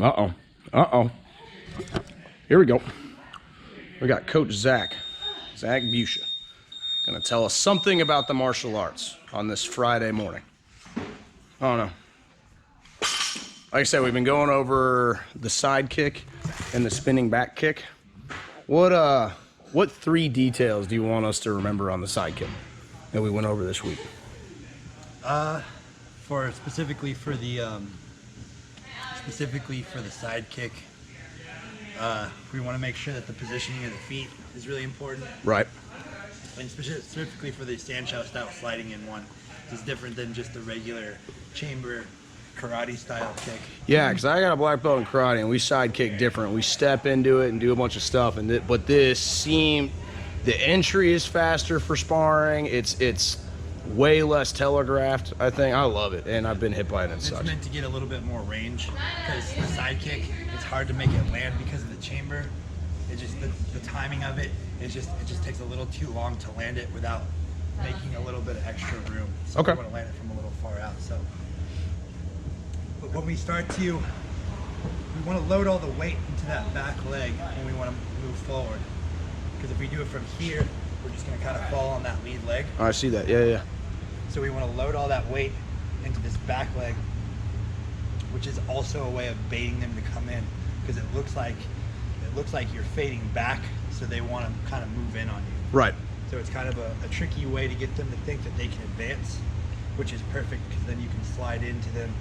Uh-oh. Uh-oh. Here we go. We got Coach Zach Busha, gonna tell us something about the martial arts on this Friday morning. I don't know. Like I said, we've been going over the side kick and the spinning back kick. What 3 details do you want us to remember on the side kick that we went over this week? Specifically for the side kick, we want to make sure that the positioning of the feet is really important. Right. And specifically for the Sancho style sliding in one, is different than just the regular chamber karate style kick. Yeah, because I got a black belt in karate, and we side kick different. We step into it and do a bunch of stuff, but this seemed the entry is faster for sparring. It's way less telegraphed. I think I love it, and I've been hit by it and such. It's meant to get a little bit more range because the side kick, it's hard to make it land because of the chamber. It just the timing of it it just takes a little too long to land it without making a little bit of extra room. So okay. We want to land it from a little far out. So, but when we want to load all the weight into that back leg when we want to move forward. Because if we do it from here, we're just going to kind of fall on that lead leg. I see that. Yeah. So we want to load all that weight into this back leg, which is also a way of baiting them to come in, because it looks like you're fading back, so they want to kind of move in on you. Right. So it's kind of a tricky way to get them to think that they can advance, which is perfect because then you can slide into them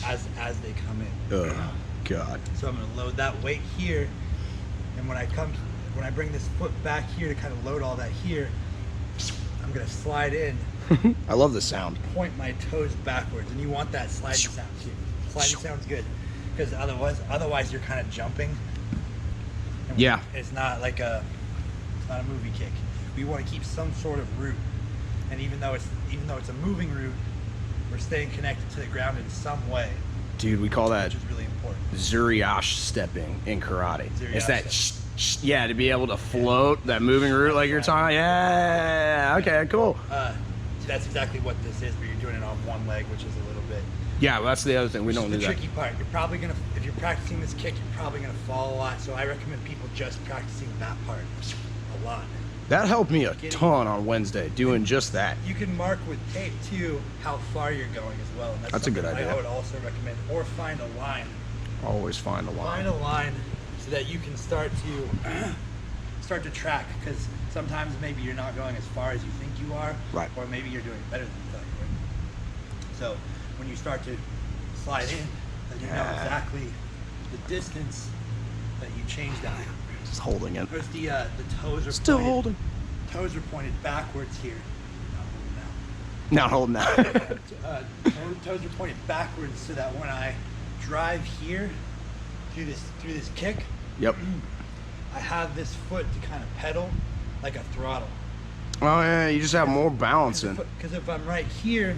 as they come in. Oh God. So I'm going to load that weight here, and when I bring this foot back here to kind of load all that here, I'm going to slide in. I love the sound. Point my toes backwards, and you want that sliding sound too. Sliding sound's good, because otherwise you're kind of jumping. And yeah. It's not a movie kick. We want to keep some sort of root, and even though it's a moving root, we're staying connected to the ground in some way. Dude, we call that, which is really important, Zuriash stepping in karate. It's that stepping. To be able to float that moving root like you're talking. Yeah. Okay. Cool. So that's exactly what this is, but you're doing it on one leg, which is a little bit. Yeah, well, that's the other thing. We don't do that. The tricky part. You're probably gonna, if you're practicing this kick, you're probably gonna fall a lot. So I recommend people just practicing that part a lot. That helped me a ton on Wednesday, doing just that. You can mark with tape too how far you're going as well. And that's a good idea. I would also recommend, or find a line. Always find a line. Find a line so that you can start to track, because sometimes maybe you're not going as far as you think you are, right? Or maybe you're doing better than you thought you were. So when you start to slide in, then you know exactly the distance that you changed out. Just holding it. Notice the toes are still holding. Toes are pointed backwards here. Not holding now. Toes are pointed backwards so that when I drive here through this kick, yep, I have this foot to kind of pedal like a throttle. Oh yeah, you just have more balance in. Because if I'm right here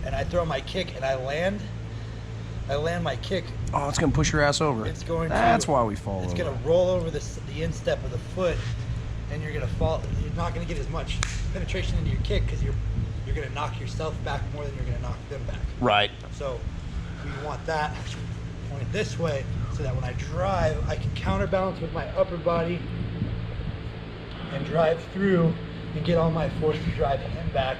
and I throw my kick and I land my kick. Oh, it's gonna push your ass over. It's going. That's why we fall. It's gonna roll over the instep of the foot, and you're gonna fall. You're not gonna get as much penetration into your kick because you're gonna knock yourself back more than you're gonna knock them back. Right. So we want that pointed this way so that when I drive, I can counterbalance with my upper body and drive through and get all my force to drive him back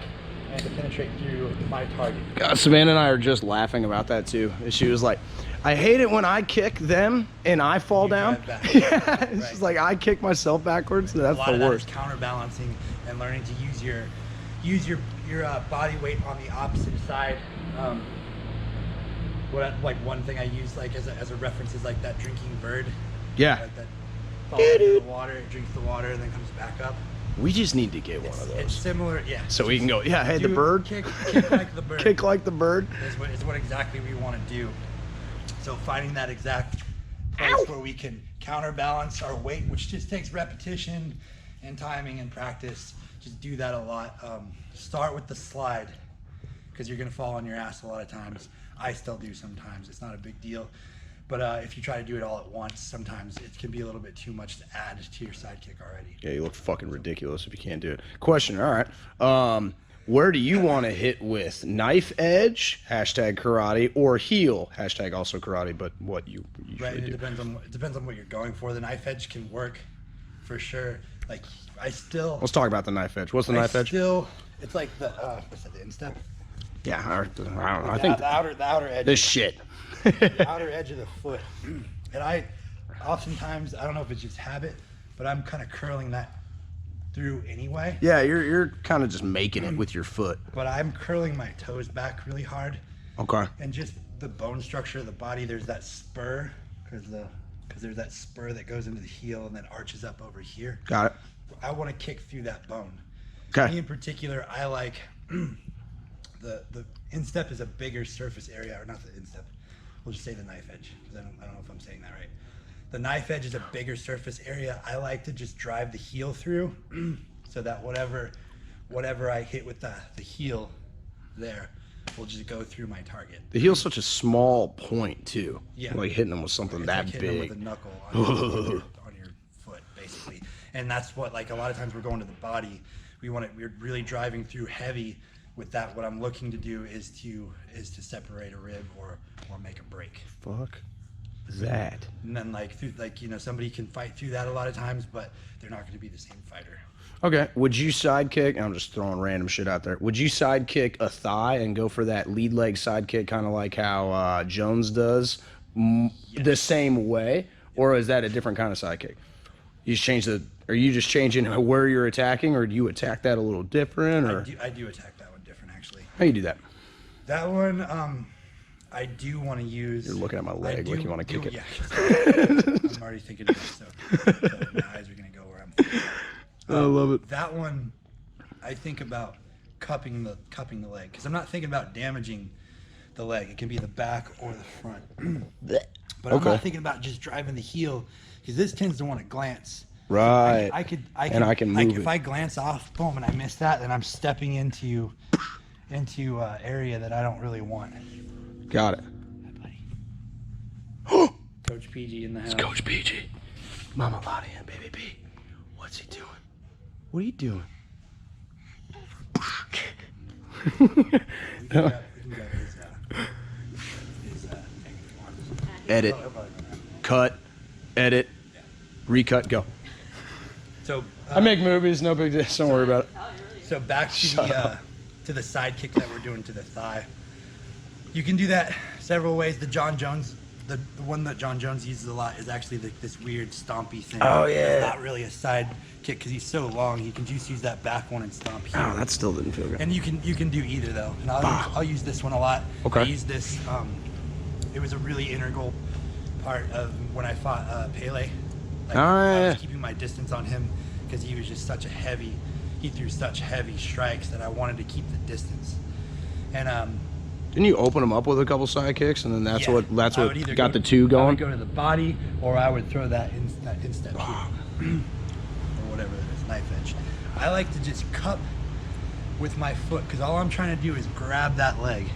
and to penetrate through my target. Savannah and I are just laughing about that too. She was like, I hate it when I kick them and I fall down. Yeah, it's just like I kick myself backwards. That's the worst. That is counterbalancing and learning to use your body weight on the opposite side. Like one thing I use like as a reference is like that drinking bird. Yeah. Like that falls into the water, it drinks the water, and then comes back up. We just need to get one of those. It's similar, yeah. So we can go, yeah, hey, the bird. Kick like the bird. Kick like the bird. Is what exactly we want to do. So finding that exact place where we can counterbalance our weight, which just takes repetition and timing and practice. Just do that a lot. Start with the slide, because you're going to fall on your ass a lot of times. I still do sometimes. It's not a big deal. But if you try to do it all at once, sometimes it can be a little bit too much to add to your sidekick already. Yeah, you look fucking ridiculous if you can't do it. Question, all right. Where do you want to hit with? Knife edge, hashtag karate, or heel, hashtag also karate, but what you Right, usually it do. depends on what you're going for. The knife edge can work for sure. Like I still Let's talk about the knife edge. What's the knife edge? It's like the what's that, the instep? Yeah, I don't know. I The, think the outer edge. this shit. The outer edge of the foot. And I oftentimes, I don't know if it's just habit, but I'm kind of curling that through anyway. Yeah, you're kind of just making it with your foot. But I'm curling my toes back really hard. Okay. And just the bone structure of the body, there's that spur, because there's that spur that goes into the heel and then arches up over here. Got it. I want to kick through that bone. Okay. Me in particular, I like the instep is a bigger surface area, or not the instep. We'll just say the knife edge, because I don't know if I'm saying that right. The knife edge is a bigger surface area. I like to just drive the heel through, so that whatever I hit with the heel there will just go through my target. The heel's such a small point too. Yeah. Like hitting them with something It's that like hitting big. them with a knuckle on your foot, basically. And that's what, like, a lot of times we're going to the body. We're really driving through heavy with that. What I'm looking to do is to separate a rib or make a break. Fuck that. And then somebody can fight through that a lot of times, but they're not going to be the same fighter. Okay. Would you sidekick? I'm just throwing random shit out there. Would you sidekick a thigh and go for that lead leg sidekick, kind of like how Jones does, the same way, or is that a different kind of sidekick? You just change the. Are you just changing where you're attacking, or do you attack that a little different? Or I do attack that one different, actually. how you do that? That one, I do want to use. You're looking at my leg like you want to kick it. Yeah. I'm already thinking of it, so my eyes are gonna go where I'm thinking. I love it. That one, I think about cupping the leg, because I'm not thinking about damaging the leg. It can be the back or the front. But I'm not thinking about just driving the heel, because this tends to want to glance. Right. I can move if I glance off, boom, and I miss that, then I'm stepping into area that I don't really want. Got it. Hi, buddy. Coach PG in the house. It's Coach PG. Mama Lottie and Baby B. What's he doing? What are you doing? We can grab his thing if you want. Edit. Cut. Edit. Recut. Go. So I make movies. No big deal. Don't worry about it. So back to the side kick that we're doing to the thigh. You can do that several ways. The one that John Jones uses a lot is actually this weird stompy thing. Oh, yeah. It's not really a side kick because he's so long. He can just use that back one and stomp here. Oh, that still didn't feel good. And you can do either though. And I'll use this one a lot. Okay. I use this. It was a really integral part of when I fought Pele. I was keeping my distance on him because he was just such a heavy. He threw such heavy strikes that I wanted to keep the distance. And didn't you open him up with a couple side kicks, and then that's yeah, what got the two I going? would go to the body, or I would throw that instep here, or whatever it is, knife edge. I like to just cup with my foot because all I'm trying to do is grab that leg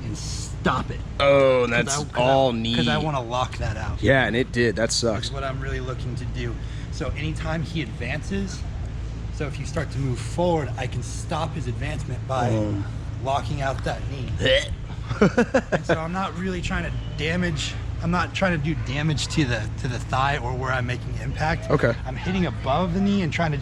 and stop it. Oh, and that's all knee. Because I want to lock that out. Yeah, and it did. That sucks. That's what I'm really looking to do. So anytime he advances, so if you start to move forward, I can stop his advancement by locking out that knee. And so I'm not really trying to damage. I'm not trying to do damage to the thigh or where I'm making impact. Okay. I'm hitting above the knee and trying to